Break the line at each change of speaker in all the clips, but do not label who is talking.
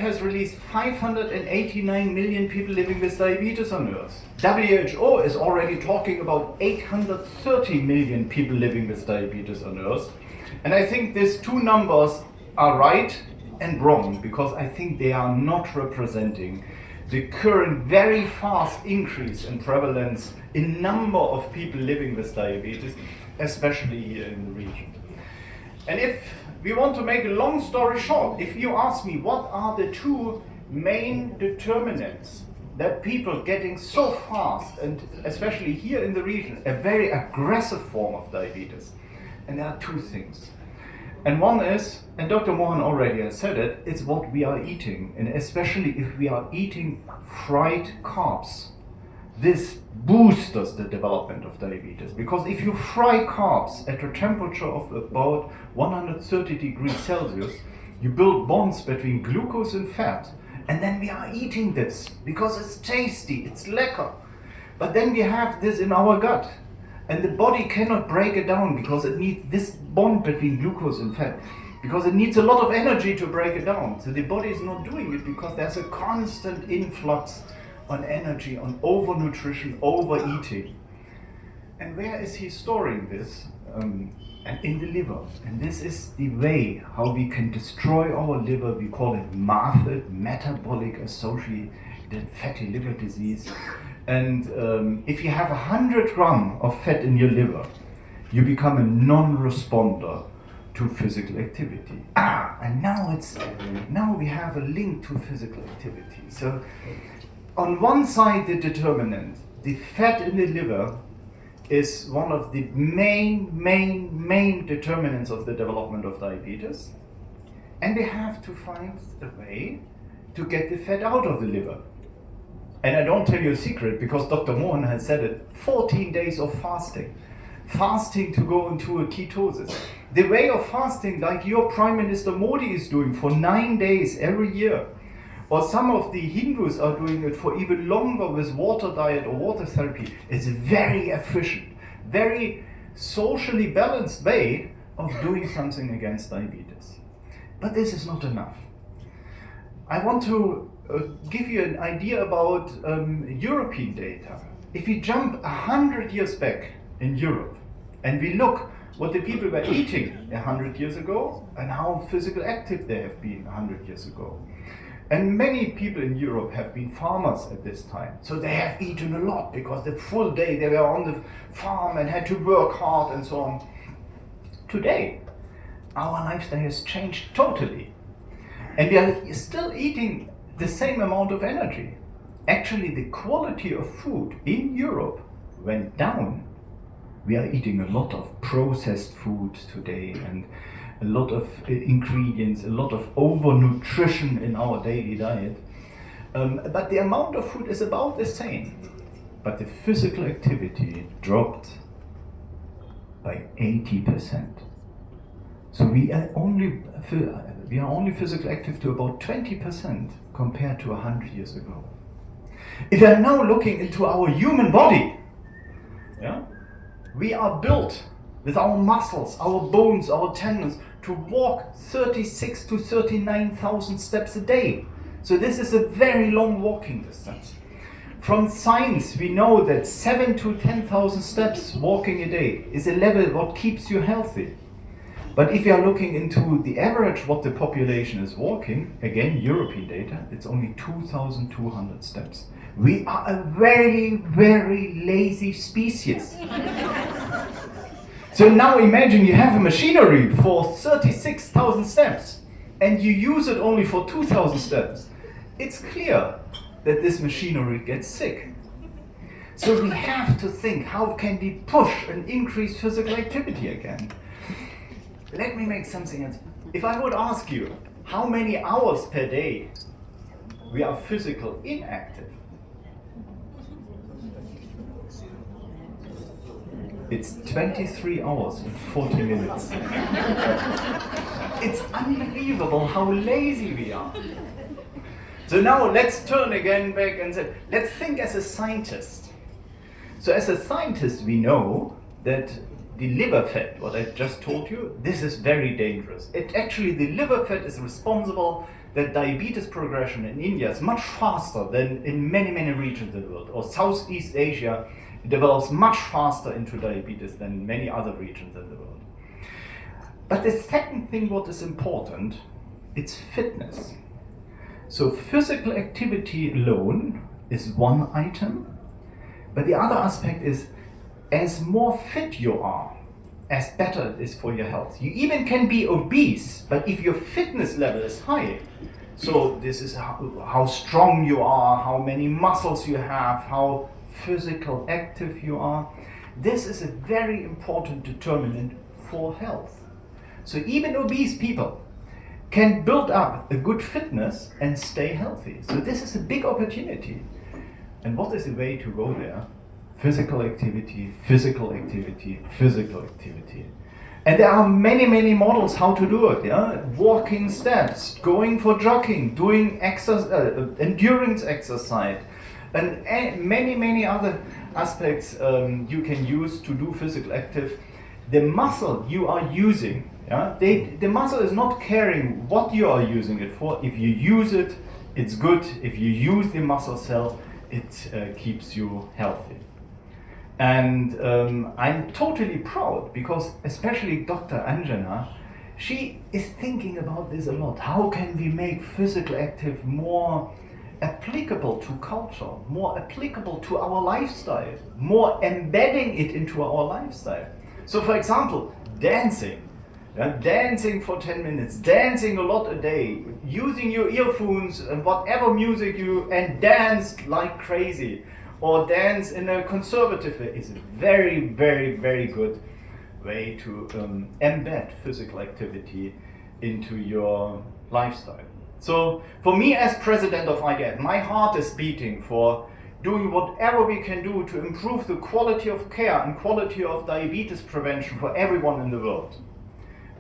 has released 589 million people living with diabetes on Earth. WHO is already talking about 830 million people living with diabetes on Earth. And I think these two numbers are right and wrong, because I think they are not representing the current very fast increase in prevalence in number of people living with diabetes, especially here in the region. And if we want to make a long story short, if you ask me what are the two main determinants that people getting so fast, and especially here in the region, a very aggressive form of diabetes, and there are two things. And one is, and Dr. Mohan already has said it, it's what we are eating, and especially if we are eating fried carbs. This boosts the development of diabetes, because if you fry carbs at a temperature of about 130 degrees Celsius, you build bonds between glucose and fat, and then we are eating this because it's tasty, it's lekker. But then we have this in our gut, and the body cannot break it down because it needs this bond between glucose and fat, because it needs a lot of energy to break it down. So the body is not doing it because there's a constant influx on energy, on overnutrition, overeating. And where is he storing this? And in the liver. And this is the way how we can destroy our liver. We call it MAFID, metabolic associated fatty liver disease. And if you have 100 grams of fat in your liver, you become a non-responder to physical activity. And now we have a link to physical activity. So on one side, the determinant, the fat in the liver, is one of the main determinants of the development of diabetes. And we have to find a way to get the fat out of the liver. And I don't tell you a secret, because Dr. Mohan has said it, 14 days of fasting. Fasting to go into a ketosis. The way of fasting, like your Prime Minister Modi is doing for 9 days every year, or some of the Hindus are doing it for even longer with water diet or water therapy, is a very efficient, very socially balanced way of doing something against diabetes. But this is not enough. I want to give you an idea about European data. If we jump 100 years back in Europe and we look what the people were eating 100 years ago and how physical active they have been 100 years ago. And many people in Europe have been farmers at this time. So they have eaten a lot because the full day they were on the farm and had to work hard and so on. Today, our lifestyle has changed totally. And we are still eating the same amount of energy. Actually, the quality of food in Europe went down. We are eating a lot of processed food today, and a lot of ingredients, a lot of overnutrition in our daily diet. But the amount of food is about the same. But the physical activity dropped by 80%. So we are only physically active to about 20% compared to 100 years ago. If we are now looking into our human body, we are built with our muscles, our bones, our tendons to walk 36 to 39,000 steps a day. So this is a very long walking distance. From science, we know that 7 to 10,000 steps walking a day is a level what keeps you healthy. But if you are looking into the average what the population is walking, again European data, it's only 2,200 steps. We are a very, very lazy species. So now imagine you have a machinery for 36,000 steps and you use it only for 2,000 steps. It's clear that this machinery gets sick. So we have to think, how can we push and increase physical activity again? Let me make something else. If I would ask you how many hours per day we are physical inactive, it's 23 hours and 40 minutes. It's unbelievable how lazy we are. So now let's turn again back and say, let's think as a scientist. So as a scientist, we know that the liver fat, what I just told you, this is very dangerous. The liver fat is responsible that diabetes progression in India is much faster than in many, many regions of the world. Or Southeast Asia develops much faster into diabetes than many other regions in the world. But the second thing what is important, it's fitness. So physical activity alone is one item, but the other aspect is as more fit you are, as better it is for your health. You even can be obese, but if your fitness level is high, so this is how strong you are, how many muscles you have, how physical active you are, this is a very important determinant for health. So even obese people can build up a good fitness and stay healthy. So this is a big opportunity. And what is the way to go there? Physical activity, physical activity, physical activity. And there are many, many models how to do it. Yeah? Walking steps, going for jogging, doing endurance exercise, and many, many other aspects you can use to do physical active. The muscle you are using, yeah? The muscle is not caring what you are using it for. If you use it, it's good. If you use the muscle cell, it keeps you healthy. And I'm totally proud because especially Dr. Anjana, she is thinking about this a lot. How can we make physical active more applicable to culture, more applicable to our lifestyle, more embedding it into our lifestyle? So for example, dancing. Dancing for 10 minutes, dancing a lot a day, using your earphones and whatever music and dance like crazy, or dance in a conservative way is a very, very, very good way to embed physical activity into your lifestyle. So for me as president of IDF, my heart is beating for doing whatever we can do to improve the quality of care and quality of diabetes prevention for everyone in the world.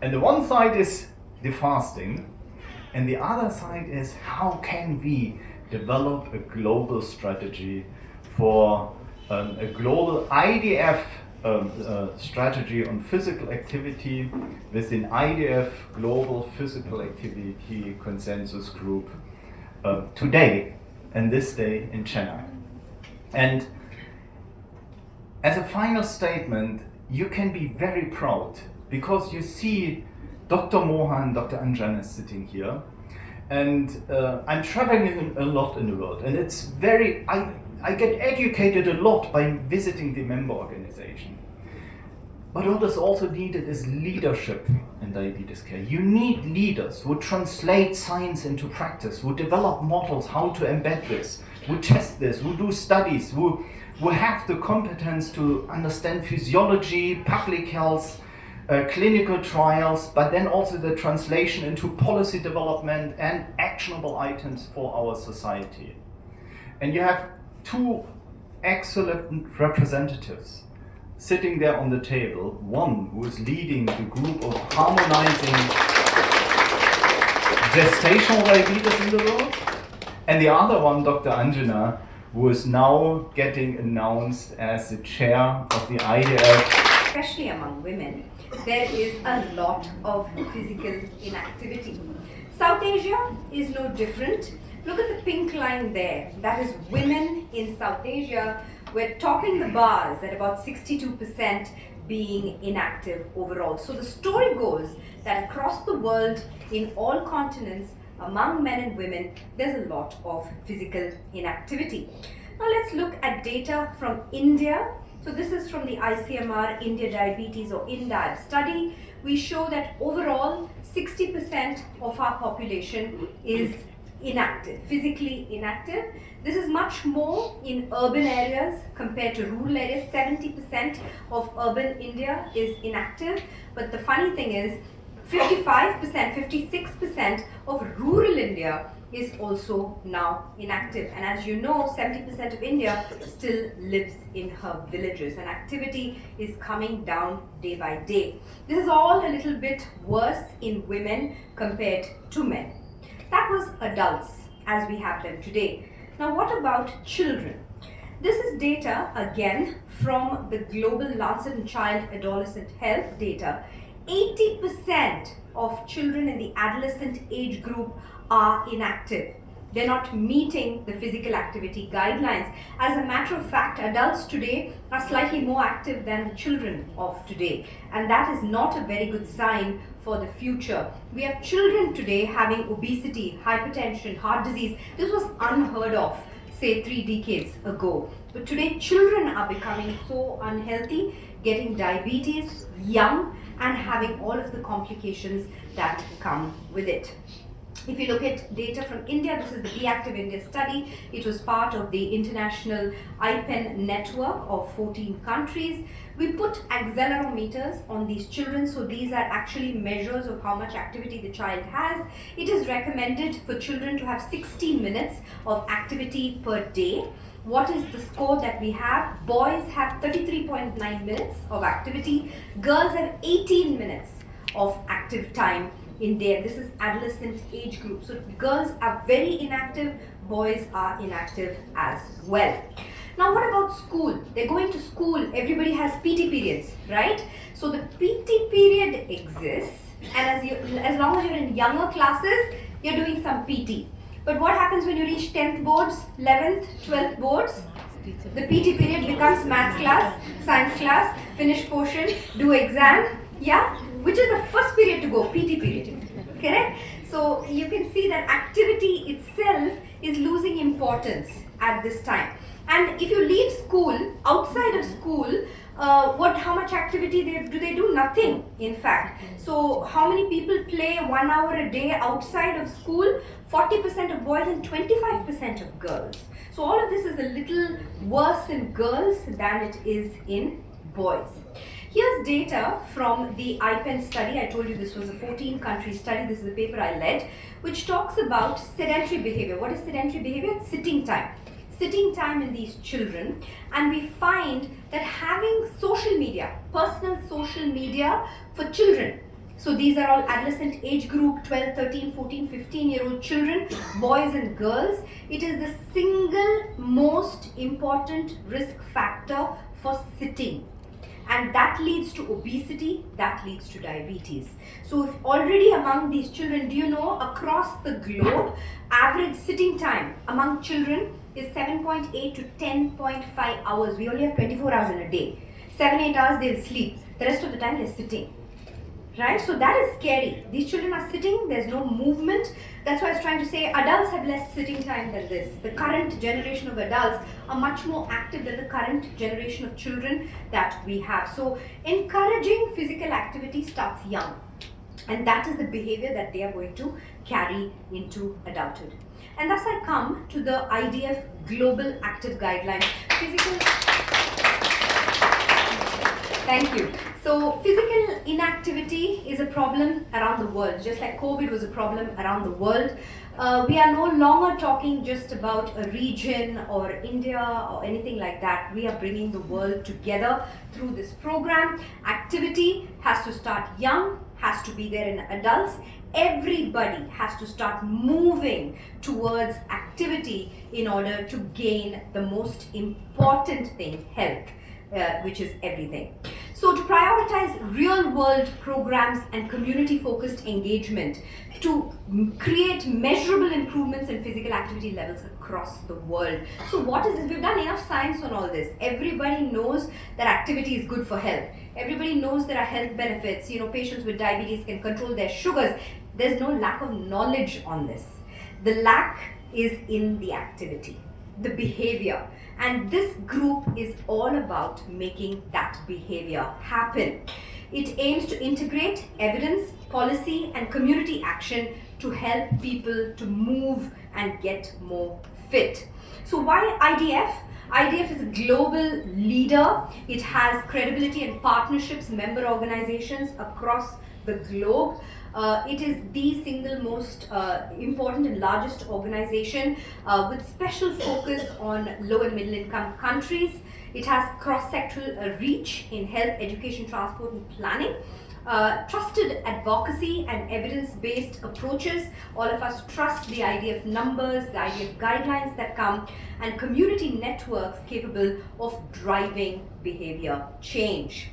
And the one side is the fasting, and the other side is how can we develop a global strategy for a global IDF strategy on physical activity within IDF Global Physical Activity Consensus Group today and this day in Chennai. And as a final statement, you can be very proud because you see Dr. Mohan, Dr. Anjana sitting here, and I'm traveling a lot in the world, and it's very, I get educated a lot by visiting the member organization. But what is also needed is leadership in diabetes care. You need leaders who translate science into practice, who develop models how to embed this, who test this, who do studies, who have the competence to understand physiology, public health, clinical trials, but then also the translation into policy development and actionable items for our society. And you have two excellent representatives sitting there on the table. One who is leading the group of harmonizing gestational diabetes in the world, and the other one, Dr. Anjana, who is now getting announced as the chair of the IDF.
Especially among women, there is a lot of physical inactivity. South Asia is no different. Look at the pink line there. That is women in South Asia. We're topping the bars at about 62% being inactive overall. So the story goes that across the world, in all continents, among men and women, there's a lot of physical inactivity. Now let's look at data from India. So this is from the ICMR India Diabetes or INDIAB study. We show that overall 60% of our population is inactive, physically inactive. This is much more in urban areas compared to rural areas. 70% of urban India is inactive. But the funny thing is 55%, 56% of rural India is also now inactive. And as you know, 70% of India still lives in her villages, and activity is coming down day by day. This is all a little bit worse in women compared to men. That was adults as we have them today. Now what about children? This is data again from the Global Lancet and Child Adolescent Health data. 80% of children in the adolescent age group are inactive. They're not meeting the physical activity guidelines. As a matter of fact, adults today are slightly more active than the children of today. And that is not a very good sign for the future. We have children today having obesity, hypertension, heart disease. This was unheard of, say, 3 decades ago. But today, children are becoming so unhealthy, getting diabetes young, and having all of the complications that come with it. If you look at data from India, this is the Be Active India study. It was part of the international IPEN network of 14 countries. We put accelerometers on these children, so these are actually measures of how much activity the child has. It is recommended for children to have 60 minutes of activity per day. What is the score that we have? Boys have 33.9 minutes of activity. Girls have 18 minutes of active time in there. This is adolescent age group. So girls are very inactive, boys are inactive as well. Now what about school? They're going to school, everybody has PT periods, right? So the PT period exists, and as long as you're in younger classes, you're doing some PT. But what happens when you reach 10th boards, 11th, 12th boards? The PT period becomes maths class, science class, finish portion, do exam, yeah? Which is the first period to go, PT period, correct? So you can see that activity itself is losing importance at this time. And if you leave school, outside of school, how much activity do they do? Nothing, in fact. So how many people play 1 hour a day outside of school? 40% of boys and 25% of girls. So all of this is a little worse in girls than it is in boys. Here's data from the IPEN study. I told you this was a 14-country study. This is a paper I led, which talks about sedentary behavior. What is sedentary behavior? It's sitting time. Sitting time in these children, and we find that having social media, personal social media for children. So these are all adolescent age group, 12, 13, 14, 15-year-old children, boys and girls. It is the single most important risk factor for sitting. And that leads to obesity, that leads to diabetes. So if already among these children, do you know across the globe, average sitting time among children is 7.8 to 10.5 hours. We only have 24 hours in a day. 7-8 hours they'll sleep. The rest of the time they're sitting. Right? So that is scary. These children are sitting, there's no movement. That's why I was trying to say adults have less sitting time than this. The current generation of adults are much more active than the current generation of children that we have. So encouraging physical activity starts young. And that is the behavior that they are going to carry into adulthood. And thus I come to the IDF Global Active Guidelines. Thank you. So physical inactivity is a problem around the world, just like COVID was a problem around the world. We are no longer talking just about a region or India or anything like that. We are bringing the world together through this program. Activity has to start young, has to be there in adults. Everybody has to start moving towards activity in order to gain the most important thing, health. Which is everything. So to prioritize real-world programs and community-focused engagement to create measurable improvements in physical activity levels across the world. So what is this? We've done enough science on all this. Everybody knows that activity is good for health. Everybody knows there are health benefits. You know, patients with diabetes can control their sugars. There's no lack of knowledge on this. The lack is in the activity, the behavior. And this group is all about making that behavior happen. It aims to integrate evidence, policy, and community action to help people to move and get more fit. So why IDF? IDF is a global leader. It has credibility and partnerships, member organizations across the globe. It is the single most important and largest organization with special focus on low and middle income countries. It has cross-sectoral reach in health, education, transport and planning. Trusted advocacy and evidence-based approaches. All of us trust the idea of numbers, the idea of guidelines that come, and community networks capable of driving behavior change.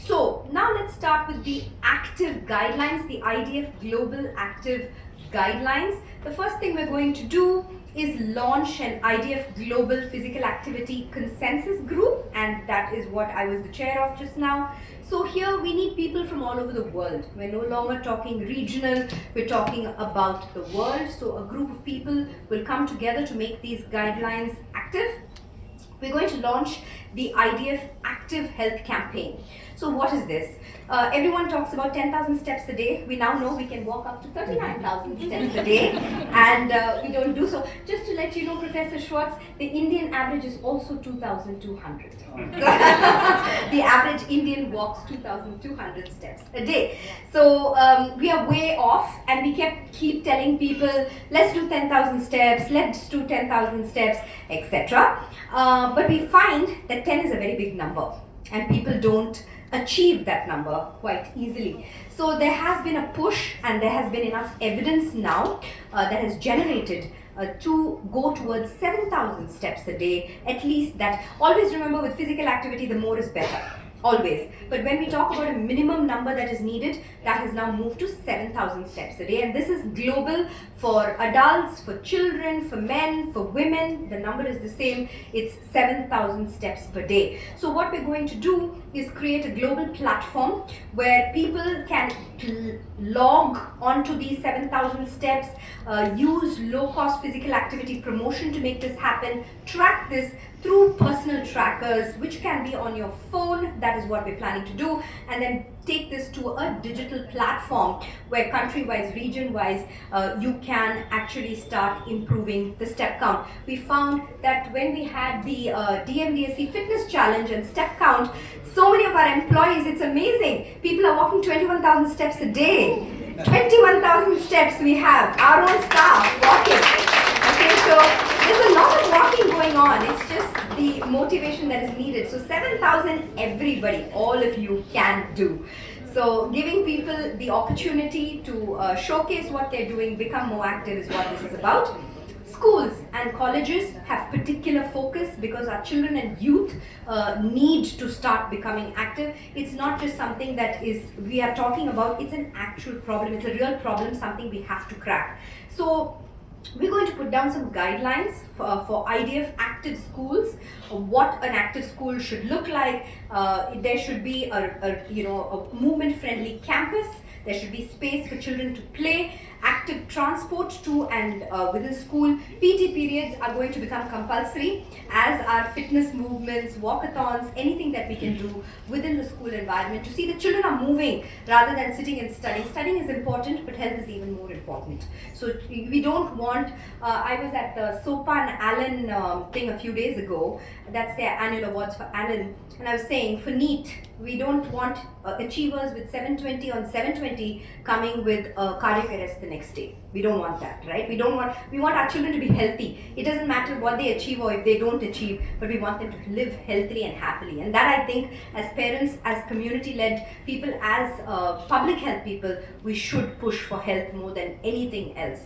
So now let's start with the active guidelines, the IDF Global Active Guidelines. the first thing we're going to do is launch an IDF Global Physical Activity Consensus Group, and that is what I was the chair of just now. So here we need people from all over the world. We're no longer talking regional, we're talking about the world. So a group of people will come together to make these guidelines active. We're going to launch the IDF Active Health Campaign. So what is this? Everyone talks about 10,000 steps a day. We now know we can walk up to 39,000 steps a day, and we don't do so. Just to let you know, Professor Schwartz, the Indian average is also 2,200. The average Indian walks 2,200 steps a day. So we are way off, and we keep telling people, let's do 10,000 steps, let's do 10,000 steps, etc. But we find that 10 is a very big number, and people don't achieve that number quite easily. So there has been a push, and there has been enough evidence now that has generated to go towards 7,000 steps a day, at least that. Always remember, with physical activity, the more is better. Always. But when we talk about a minimum number that is needed, that has now moved to 7,000 steps a day. And this is global for adults, for children, for men, for women. The number is the same. It's 7,000 steps per day. So what we're going to do is create a global platform where people can log onto these 7,000 steps, use low-cost physical activity promotion to make this happen, track this through personal trackers, which can be on your phone. That is what we're planning to do, and then take this to a digital platform where country-wise, region-wise, you can actually start improving the step count. We found that when we had the DMDSE Fitness Challenge and step count, so many of our employees, it's amazing. People are walking 21,000 steps a day. 21,000 steps we have, our own staff walking. Okay, so there's a lot of walking going on. It's just the motivation that is needed. So 7,000, everybody, all of you can do. So giving people the opportunity to showcase what they're doing, become more active, is what this is about. Schools and colleges have particular focus because our children and youth need to start becoming active. It's not just something that we are talking about, it's an actual problem, it's a real problem, something we have to crack. So we're going to put down some guidelines for IDF active schools, what an active school should look like. There should be a movement-friendly campus. There should be space for children to play, active transport to and within school. PT periods are going to become compulsory, as are fitness movements, walkathons, anything that we can do within the school environment to see the children are moving rather than sitting and studying. Studying is important, but health is even more important. So we don't want, I was at the Sopan Allen thing a few days ago. That's their annual awards for Allen. And I was saying, for NEET, we don't want achievers with 720 on 720 coming with cardiac arrest the next day. We don't want that, right? We want our children to be healthy. It doesn't matter what they achieve or if they don't achieve, but we want them to live healthily and happily. And that, I think, as parents, as community-led people, as public health people, we should push for health more than anything else.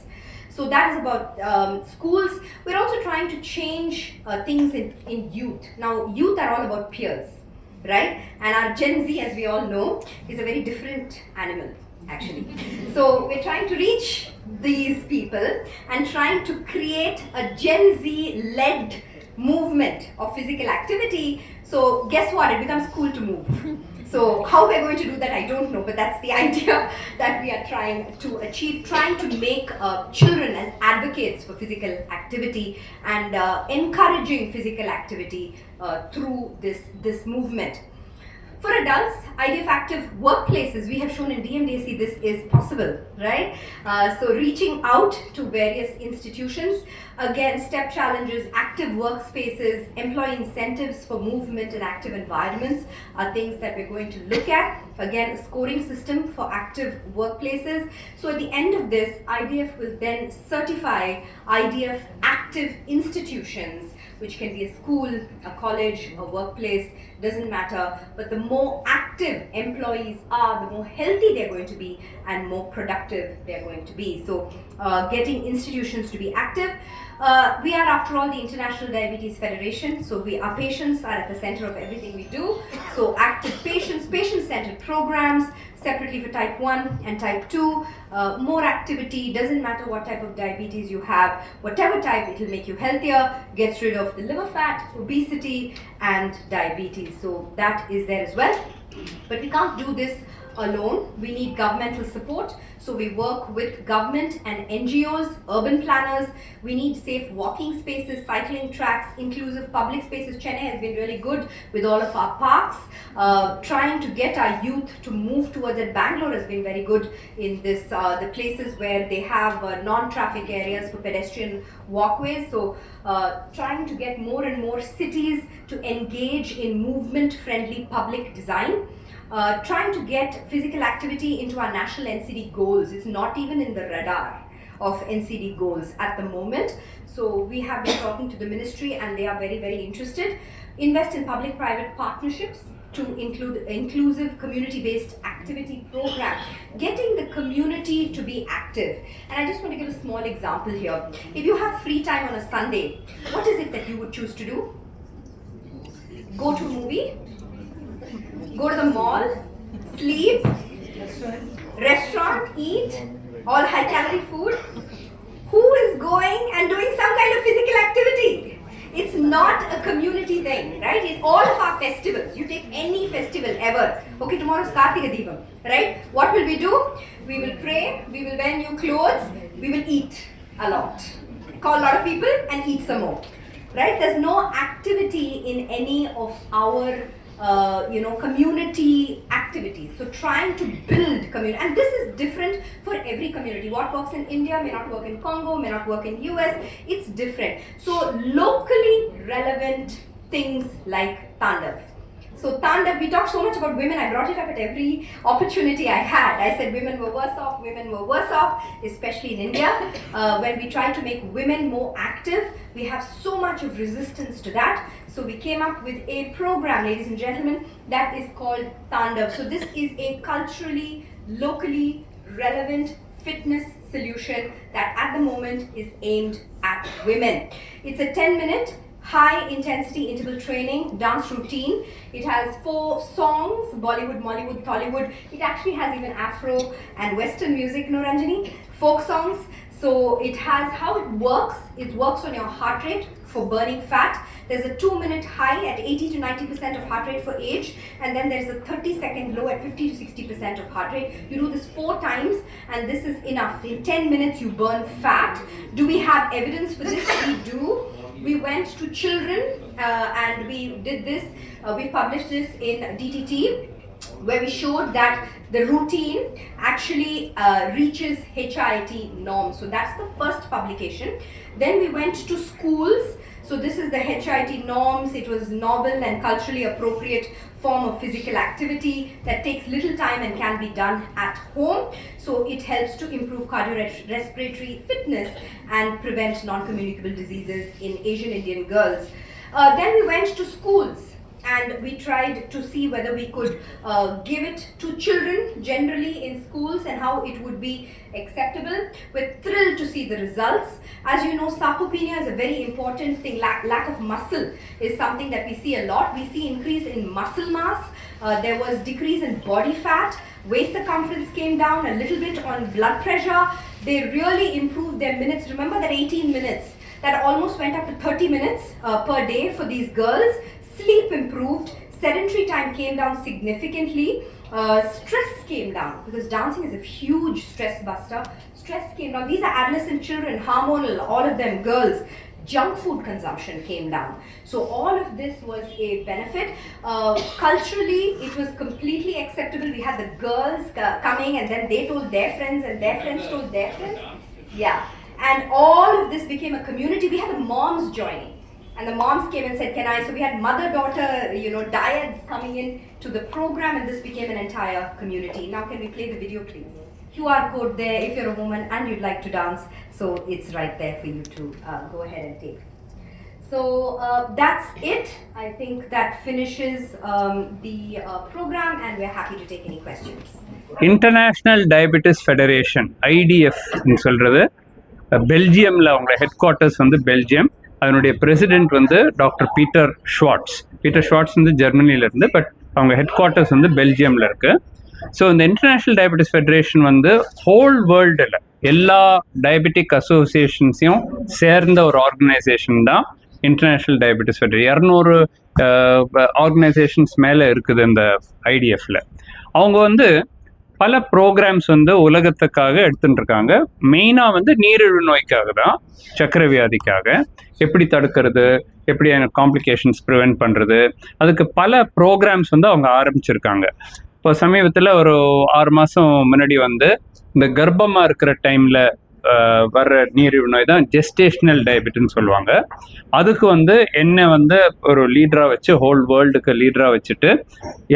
So that is about schools. We're also trying to change things in youth. Now, youth are all about peers, right? And our Gen Z, as we all know, is a very different animal, actually. So we're trying to reach these people and trying to create a Gen Z-led movement of physical activity. So guess what? It becomes cool to move. So how we're going to do that, I don't know, but that's the idea that we are trying to achieve, trying to make children as advocates for physical activity and encouraging physical activity through this movement. For adults, IDF active workplaces, we have shown in DMDSE this is possible, right? So reaching out to various institutions, again, step challenges, active workspaces, employee incentives for movement and active environments are things that we're going to look at. Again, a scoring system for active workplaces. So at the end of this, IDF will then certify IDF active institutions, which can be a school, a college, a workplace, doesn't matter. But the more active employees are, the more healthy they're going to be and more productive they're going to be. So getting institutions to be active. We are, after all, the International Diabetes Federation, so our patients are at the center of everything we do. So active patients, patient-centered programs, separately for type 1 and type 2. More activity, doesn't matter what type of diabetes you have, whatever type, it will make you healthier, gets rid of the liver fat, obesity and diabetes. So that is there as well. But we can't do this alone. We need governmental support. So we work with government and NGOs, urban planners. We need safe walking spaces, cycling tracks, inclusive public spaces. Chennai has been really good with all of our parks. Trying to get our youth to move towards it. Bangalore has been very good in this, the places where they have non-traffic areas for pedestrian walkways. So trying to get more and more cities to engage in movement-friendly public design. Trying to get physical activity into our national NCD goals. It's not even in the radar of NCD goals at the moment. So we have been talking to the ministry and they are very, very interested. Invest in public-private partnerships to include inclusive community-based activity program, getting the community to be active. And I just want to give a small example here. If you have free time on a Sunday, what is it that you would choose to do? Go to a movie? Go to the mall, sleep, restaurant, eat, all high calorie food. Who is going and doing some kind of physical activity? It's not a community thing, right? In all of our festivals, you take any festival ever. Okay, tomorrow is Kartika Deepam, right? What will we do? We will pray, we will wear new clothes, we will eat a lot. Call a lot of people and eat some more, right? There's no activity in any of our community activities. So trying to build community, and this is different for every community. What works in India may not work in Congo, may not work in US. It's different. So locally relevant things like Tandav. So Tandav, we talked so much about women. I brought it up at every opportunity I had. I said women were worse off, especially in India. When we try to make women more active, we have so much of resistance to that. So we came up with a program, ladies and gentlemen, that is called Tandav. So this is a culturally, locally relevant fitness solution that at the moment is aimed at women. It's a 10-minute high intensity interval training dance routine. It has 4 songs, Bollywood, Mollywood, Tollywood. It actually has even Afro and Western music, no Ranjani, folk songs. So it has how it works on your heart rate for burning fat. There's a 2-minute high at 80 to 90% of heart rate for age, and then there's a 30-second low at 50 to 60% of heart rate. You do this 4 times and this is enough. In 10 minutes you burn fat. Do we have evidence for this? We do. We went to children and we did this, we published this in DTT, where we showed that the routine actually reaches HIIT norms. So that's the first publication. Then we went to schools. So this is the HIIT norms. It was novel and culturally appropriate form of physical activity that takes little time and can be done at home. So it helps to improve cardiorespiratory fitness and prevent non-communicable diseases in Asian Indian girls. Then we went to schools and we tried to see whether we could give it to children generally in schools and how it would be acceptable. We're thrilled to see the results. As you know, sarcopenia is a very important thing. Lack of muscle is something that we see a lot. We see increase in muscle mass. There was decrease in body fat. Waist circumference came down a little bit on blood pressure. They really improved their minutes. Remember that 18 minutes? That almost went up to 30 minutes per day for these girls. Sleep improved, sedentary time came down significantly, stress came down because dancing is a huge stress buster. Stress came down. These are adolescent children, hormonal, all of them girls. Junk food consumption came down. So all of this was a benefit. Culturally, it was completely acceptable. We had the girls coming and then they told their friends and their friends told their friends. Yeah. And all of this became a community. We had the moms joining. And the moms came and said, can I? So we had mother-daughter, dyads coming in to the program, and this became an entire community. Now can we play the video, please? QR code there if you're a woman and you'd like to dance. So it's right there for you to go ahead and take. So that's it. I think that finishes the program and we're happy to take any questions.
International Diabetes Federation, IDF சொல்றது பெல்ஜியம்ல அவங்க head quarters வந்து Belgium. அதனுடைய president வந்து doctor Peter Schwartz வந்து ஜெர்மனியில இருந்து, but அவங்க head quarters வந்து பெல்ஜியம்ல இருக்கு. ஸோ இந்த இன்டர்நேஷ்னல் டயபெட்டிஸ் ஃபெடரேஷன் வந்து ஹோல் வேர்ல்டில் எல்லா டயபெட்டிக் அசோசியேஷன்ஸையும் சேர்ந்த ஒரு ஆர்கனைசேஷன் தான் இன்டர்நேஷ்னல் டயபெட்டிஸ் ஃபெடரேஷன். 200 ஆர்கனைசேஷன்ஸ் மேலே இருக்குது இந்த ஐடிஎஃப்ல. அவங்க வந்து பல ப்ரோக்ராம்ஸ் வந்து உலகத்துக்காக எடுத்துட்டு இருக்காங்க. மெயினாக வந்து நீரிழிவு நோய்க்காக தான், சக்கரை வியாதிக்காக எப்படி தடுக்கிறது, எப்படி காம்ப்ளிகேஷன்ஸ் ப்ரிவென்ட் பண்ணுறது, அதுக்கு பல ப்ரோக்ராம்ஸ் வந்து அவங்க ஆரம்பிச்சிருக்காங்க. இப்போ சமீபத்தில் ஒரு 6 மாதம் முன்னாடி வந்து இந்த கர்ப்பமாக இருக்கிற டைமில் வர்ற நீரிழிவு நோய் தான் ஜெஸ்டேஷனல் டயபெட்டின்னு சொல்லுவாங்க. அதுக்கு வந்து என்ன வந்து ஒரு லீடராக வச்சு, ஹோல் வேர்ல்டுக்கு லீடராக வச்சுட்டு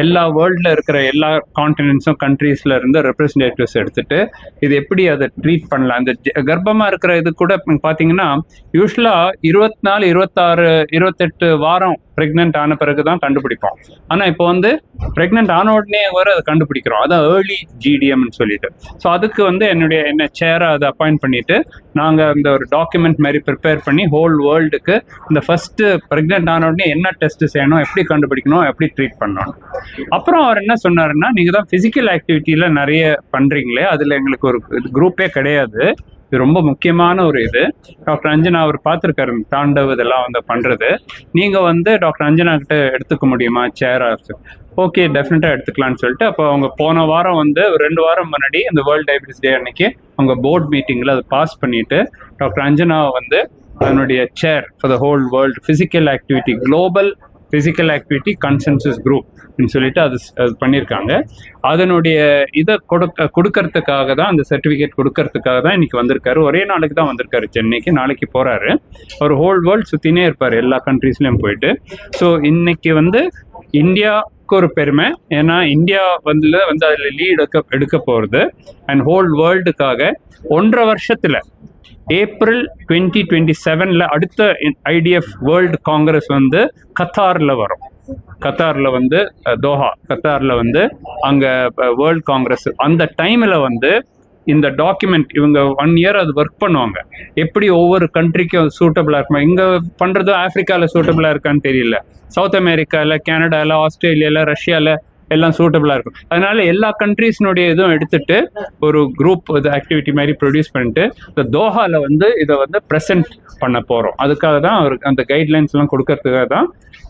எல்லா வேர்ல்டில் இருக்கிற எல்லா கான்டினென்ட்ஸும் கண்ட்ரீஸில் இருந்து ரெப்ரஸன்டேட்டிவ்ஸ் எடுத்துட்டு இது எப்படி அதை ட்ரீட் பண்ணலாம். இந்த கர்ப்பமாக இருக்கிற இது கூட பார்த்தீங்கன்னா யூஸ்வலாக 24, 26, 28 வாரம் ப்ரெக்னென்ட் ஆன பிறகு தான் கண்டுபிடிப்போம். ஆனால் இப்போ வந்து ப்ரெக்னென்ட் ஆன உடனே வர அதை கண்டுபிடிக்கிறோம். அதான் ஏர்லி ஜிடிஎம்னு சொல்லிட்டு. ஸோ அதுக்கு வந்து என்ன சேராக அதை அப்பாயிண்ட் பண்ணிட்டு நாங்கள் அந்த ஒரு டாக்குமெண்ட் மாதிரி ப்ரிப்பேர் பண்ணி ஹோல் வேர்ல்டுக்கு இந்த ஃபஸ்ட்டு ப்ரெக்னென்ட் ஆன உடனே என்ன டெஸ்ட் செய்யணும், எப்படி கண்டுபிடிக்கணும், எப்படி ட்ரீட் பண்ணணும். அப்புறம் அவர் என்ன சொன்னாருன்னா, நீங்கள் தான் ஃபிசிக்கல் ஆக்டிவிட்டியில் நிறைய பண்ணுறீங்களே, அதில் எங்களுக்கு ஒரு குரூப்பே கிடையாது, இது ரொம்ப முக்கியமான ஒரு இது. டாக்டர் அஞ்சனா அவர் பார்த்துருக்காரு தாண்டவ் இதெல்லாம் வந்து பண்ணுறது. நீங்கள் வந்து டாக்டர் அஞ்சனா கிட்ட எடுத்துக்க முடியுமா சேராக? ஓகே, டெஃபினட்டாக எடுத்துக்கலான்னு சொல்லிட்டு அப்போ அவங்க போன வாரம் வந்து 2 வாரம் முன்னாடி அந்த வேர்ல்டு டயபெட்டிஸ் டே அன்னைக்கு அவங்க போர்ட் மீட்டிங்கில் அதை பாஸ் பண்ணிட்டு டாக்டர் அஞ்சனா வந்து அதனுடைய chair for the whole world physical activity, global physical activity consensus group சொல்லிட்டு அது பண்ணியிருக்காங்க. அதனுடைய இதை கொடுக்கறதுக்காக தான், அந்த சர்டிஃபிகேட் கொடுக்கறதுக்காக தான் இன்னைக்கு வந்திருக்காரு. ஒரே நாளைக்கு தான் வந்திருக்காரு சென்னைக்கு, நாளைக்கு போகிறாரு. அவர் ஹோல் வேர்ல்டு சுற்றினே இருப்பார், எல்லா கண்ட்ரீஸ்லையும் போயிட்டு. ஸோ இன்னைக்கு வந்து இந்தியாவுக்கு ஒரு பெருமை, ஏன்னா இந்தியா வந்து அதில் லீட் எடுக்க போகிறது. அண்ட் ஹோல் வேர்ல்டுக்காக 1.5 வருஷத்தில் ஏப்ரல் 2027 அடுத்த ஐடிஎஃப் வேர்ல்டு காங்கிரஸ் வந்து கத்தாரில் வரும். கத்தாரில் வந்து தோஹா, கத்தாரில் வந்து அங்கே வேர்ல்டு காங்கிரஸ். அந்த டைமில் வந்து இந்த டாக்குமெண்ட் இவங்க 1 இயர் அது ஒர்க் பண்ணுவாங்க. எப்படி ஒவ்வொரு கண்ட்ரிக்கும் சூட்டபிளாக இருக்குமா, இங்கே பண்ணுறது ஆஃப்ரிக்காவில் சூட்டபிளாக இருக்கான்னு தெரியல, சவுத் அமெரிக்காவில், கனடாவில், ஆஸ்திரேலியாவில், ரஷ்யாவில் எல்லாம் சூட்டபிளாக இருக்கும். அதனால எல்லா கண்ட்ரீஸ்னுடைய இதுவும் எடுத்துட்டு ஒரு குரூப் இது ஆக்டிவிட்டி மாதிரி ப்ரொடியூஸ் பண்ணிட்டு இந்த தோஹாவில் வந்து இதை வந்து ப்ரெசென்ட் பண்ண போகிறோம். அதுக்காக தான் அவருக்கு அந்த கைட்லைன்ஸ் எல்லாம் கொடுக்கறதுக்காக தான்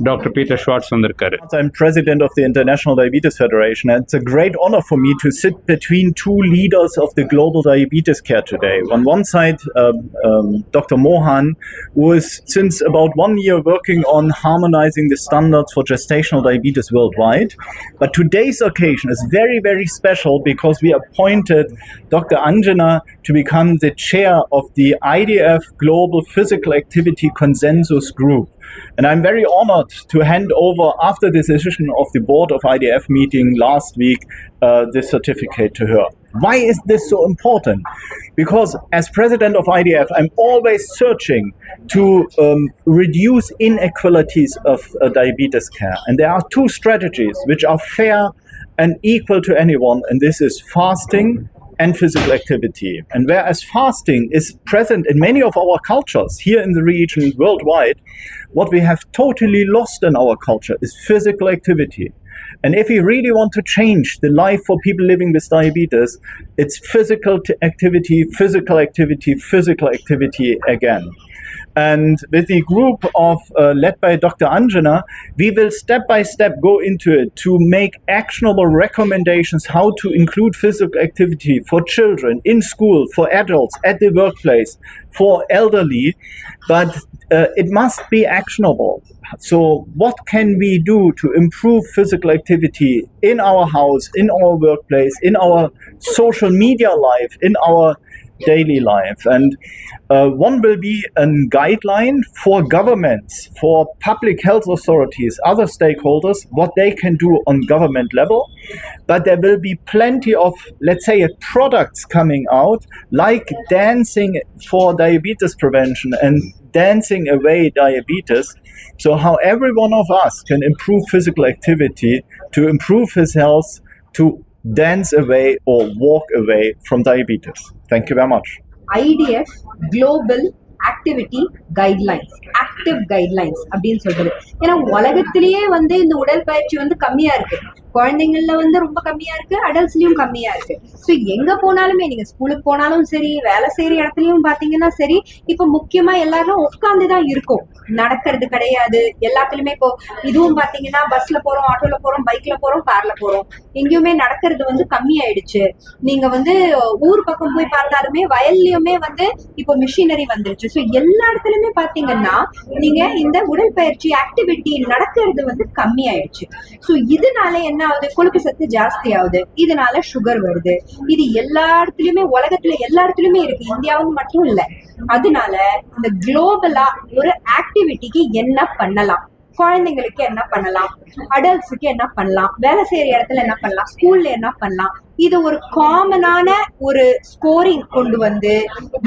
Dr. Peter Schwartz வந்திருக்காரு.
I'm president of the International Diabetes Federation, and it's a great honor for me to sit between two leaders of the global diabetes care today. On one side, Dr. Mohan, who is since about 1 year working on harmonizing the standards for gestational diabetes worldwide. But today's occasion is very, very special because we appointed Dr. Anjana to become the chair of the IDF Global Physical Activity Consensus Group. And I'm very honored to hand over, after the decision of the board of IDF meeting last week, this certificate to her. Why is this so important? Because as president of IDF, I'm always searching to reduce inequalities of diabetes care. And there are 2 strategies which are fair and equal to anyone, and this is fasting and physical activity. And whereas fasting is present in many of our cultures here in the region, worldwide, what we have totally lost in our culture is physical activity. And if we really want to change the life for people living with diabetes, it's physical activity, physical activity, physical activity again. And with the group of led by Dr. Anjana, we will step by step go into it to make actionable recommendations how to include physical activity for children in school, for adults, at the workplace, for elderly, but it must be actionable. So what can we do to improve physical activity in our house, in our workplace, in our social media life, in our daily life? And one will be a guideline for governments, for public health authorities, other stakeholders, what they can do on government level. But there will be plenty of, let's say, products coming out, like dancing for diabetes prevention and dancing away diabetes. So how every one of us can improve physical activity to improve his health, to dance away or walk away from diabetes. Thank you very much.
IDF Global Activity Guidelines, Active Guidelines அப்படின்னு சொல்றது. ஏன்னா உலகத்திலேயே வந்து இந்த உடற்பயிற்சி வந்து கம்மியா இருக்கு. குழந்தைங்கள்ல வந்து ரொம்ப கம்மியா இருக்கு, அடல்ட்ஸ்லயும் கம்மியா இருக்கு. ஸோ எங்க போனாலுமே நீங்க ஸ்கூலுக்கு போனாலும் சரி, வேலை செய்யற இடத்துலயும் பாத்தீங்கன்னா சரி, இப்ப முக்கியமா எல்லாரும் உட்கார்ந்துதான் இருக்கும், நடக்கிறது கிடையாது. எல்லாத்துலயுமே இப்போ இதுவும் பாத்தீங்கன்னா பஸ்ல போறோம், ஆட்டோல போறோம், பைக்ல போறோம், கார்ல போறோம், எங்கேயுமே நடக்கிறது வந்து கம்மி ஆயிடுச்சு. நீங்க வந்து ஊர் பக்கம் போய் பார்த்தாலுமே வயல்லயுமே வந்து இப்போ மிஷினரி வந்துருச்சு. ஸோ எல்லா இடத்துலயுமே பாத்தீங்கன்னா நீங்க இந்த உடற்பயிற்சி ஆக்டிவிட்டி நடக்கிறது வந்து கம்மி ஆயிடுச்சு. ஸோ இதனால என்ன ஆகுது, கொழுப்பு சத்து ஜாஸ்தி ஆகுது, இதனால சுகர் வருது. இது எல்லா இடத்துலயுமே உலகத்துல எல்லா இடத்துலயுமே இருக்கு, இந்தியாவும் மட்டும் இல்ல. அதனால இந்த குளோபலா ஒரு ஆக்டிவிட்டிக்கு என்ன பண்ணலாம், குழந்தைங்களுக்கு என்ன பண்ணலாம், அடல்ட்ஸுக்கு என்ன பண்ணலாம், வேலை செய்யற இடத்துல என்ன பண்ணலாம், ஸ்கூல்ல என்ன பண்ணலாம், இது ஒரு காமனான ஒரு ஸ்கோரிங் கொண்டு வந்து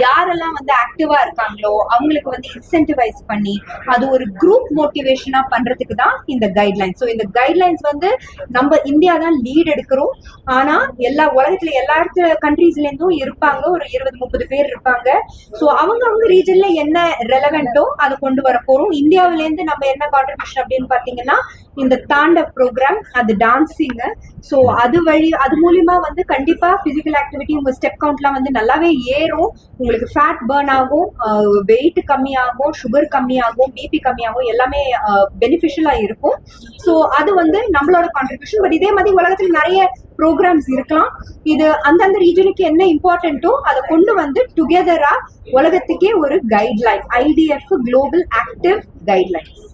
யாரெல்லாம் வந்து ஆக்டிவா இருக்காங்களோ அவங்களுக்கு வந்து இன்சென்டிவைஸ் பண்ணி அது ஒரு குரூப் மோட்டிவேஷனா பண்றதுக்கு தான் இந்த கைட்லைன்ஸ். ஸோ இந்த கைட்லைன்ஸ் வந்து நம்ம இந்தியா தான் லீட் எடுக்கிறோம். ஆனா எல்லா உலகத்துல எல்லா இடத்துல கண்ட்ரீஸ்ல இருந்தும் இருப்பாங்க, ஒரு 20-30 பேர் இருப்பாங்க. ஸோ அவங்க ரீஜன்ல என்ன ரெலவெண்டோ அதை கொண்டு வர போறோம். இந்தியாவில இருந்து நம்ம என்ன கான்ட்ரிபியூஷன் அப்படின்னு பாத்தீங்கன்னா இந்த தாண்டவ் ப்ரோக்ராம், அது டான்சிங். ஸோ அது மூலியமா வந்து கண்டிப்பா பிசிக்கல் ஆக்டிவிட்டி உங்க ஸ்டெப் கவுண்ட்லாம் வந்து நல்லாவே ஏறும். உங்களுக்கு ஃபேட் பர்ன் ஆகும், வெயிட் கம்மியாகும், சுகர் கம்மியாகும், பிபி கம்மியாகும், எல்லாமே பெனிஃபிஷியலா இருக்கும். ஸோ அது வந்து நம்மளோட கான்ட்ரிபியூஷன். பட் இதே மாதிரி உலகத்துல நிறைய ப்ரோக்ராம்ஸ் இருக்கலாம். இது அந்தந்த ரீஜனுக்கு என்ன இம்பார்ட்டன்ட்டோ அதை கொண்டு வந்து டுகெதரா உலகத்துக்கே ஒரு guideline, IDF global active guidelines.